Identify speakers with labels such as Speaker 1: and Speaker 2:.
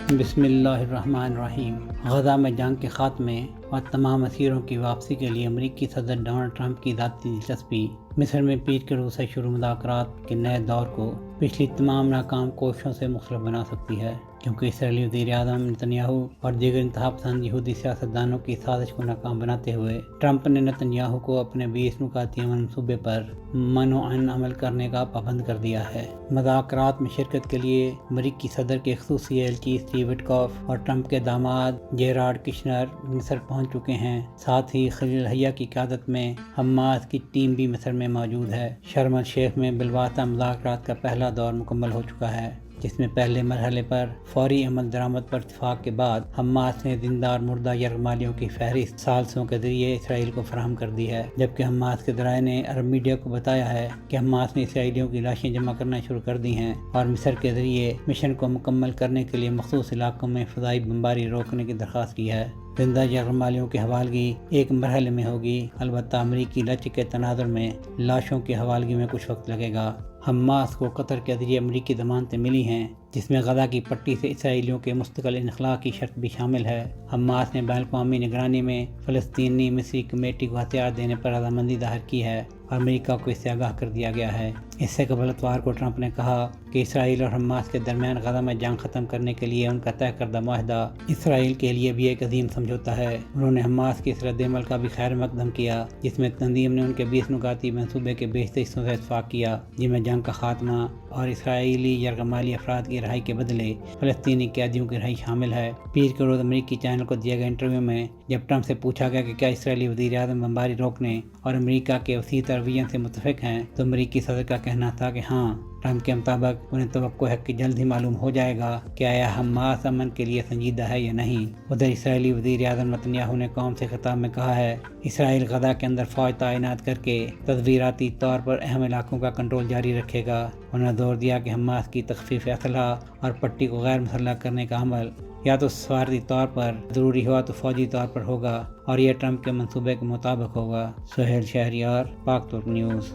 Speaker 1: بسم اللہ الرحمن الرحیم۔ غزہ میں جنگ کے خاتمے اور تمام اسیروں کی واپسی کے لیے امریکی صدر ڈونلڈ ٹرمپ کی ذاتی دلچسپی۔ مصر میں پیر کے روز سے شروع مذاکرات کے نئے دور کو پچھلی تمام ناکام کوششوں سے مختلف بنا سکتی ہے، کیونکہ اسرائیلی وزیر اعظم نتنیاہو اور دیگر انتہا پسند یہودی سیاستدانوں کی سازش کو ناکام بناتے ہوئے ٹرمپ نے نتنیاہو کو اپنے 20 نکاتی عمل منصوبے پر منوعاً عمل کرنے کا پابند کر دیا ہے۔ مذاکرات میں شرکت کے لیے امریکی صدر کے خصوصی ایلچی اسٹیو وٹکاف اور ٹرمپ کے داماد جیرارڈ کشنر مصر پہنچ چکے ہیں۔ ساتھ ہی خلیل الحیہ کی قیادت میں حماس کی ٹیم بھی مصر میں موجود ہے۔ شرم الشیخ میں بالواسطہ مذاکرات کا پہلا دور مکمل ہو چکا ہے، جس میں پہلے مرحلے پر فوری عمل درآمد پر اتفاق کے بعد حماس نے زندہ اور مردہ یرغمالیوں کی فہرست ثالثوں کے ذریعے اسرائیل کو فراہم کر دی ہے، جبکہ حماس کے ذرائع نے عرب میڈیا کو بتایا ہے کہ حماس نے اسرائیلیوں کی لاشیں جمع کرنا شروع کر دی ہیں اور مصر کے ذریعے مشن کو مکمل کرنے کے لیے مخصوص علاقوں میں فضائی بمباری روکنے کی درخواست کی ہے۔ زندہ یرغمالیوں کی حوالگی ایک مرحلے میں ہوگی، البتہ امریکی لچک کے تناظر میں لاشوں کی حوالگی میں کچھ وقت لگے گا۔ حماس کو قطر کے ذریعے امریکی ضمانتیں ملی ہیں، جس میں غزہ کی پٹی سے اسرائیلیوں کے مستقل انخلاء کی شرط بھی شامل ہے۔ حماس نے بین الاقوامی نگرانی میں فلسطینی مصری کمیٹی کو ہتھیار دینے پر رضامندی ظاہر کی ہے اور امریکہ کو اس سے آگاہ کر دیا گیا ہے۔ اس سے قبل اتوار کو ٹرمپ نے کہا کہ اسرائیل اور حماس کے درمیان غزہ میں جنگ ختم کرنے کے لیے ان کا طے کردہ معاہدہ اسرائیل کے لیے بھی ایک عظیم سمجھوتہ ہے۔ انہوں نے حماس کی اس رد عمل کا بھی خیر مقدم کیا، جس میں تنظیم نے ان کے 20 نکاتی منصوبے کے بیشتر حصوں سے اتفاق کیا، جن میں جنگ کا خاتمہ اور اسرائیلی یرغمالی افراد کی رہائی کے بدلے فلسطینی قیدیوں کی رہائی شامل ہے۔ پیر کے روز امریکی چینل کو دیے گئے انٹرویو میں جب ٹرمپ سے پوچھا گیا کہ کیا اسرائیلی وزیر اعظم بمباری روکنے اور امریکہ کے وسیع تر ویژن سے متفق ہیں، تو امریکی صدر کا کہنا تھا کہ ہاں۔ ٹرمپ کے مطابق انہیں توقع ہے کہ جلد ہی معلوم ہو جائے گا کہ آیا حماس امن کے لیے سنجیدہ ہے یا نہیں۔ ادھر اسرائیلی وزیر اعظم نتنیاہو نے قوم سے خطاب میں کہا ہے، اسرائیل غزہ کے اندر فوج تعینات کر کے تدبیراتی طور پر اہم علاقوں کا کنٹرول جاری رکھے گا۔ انہوں نے زور دیا کہ حماس کی تخفیف اسلحہ اور پٹی کو غیر مسلح کرنے کا عمل یا تو سفارتی طور پر ضروری ہوا تو فوجی طور پر ہوگا اور یہ ٹرمپ کے منصوبے کے مطابق ہوگا۔ سہیل شہریار، پاک ترک نیوز۔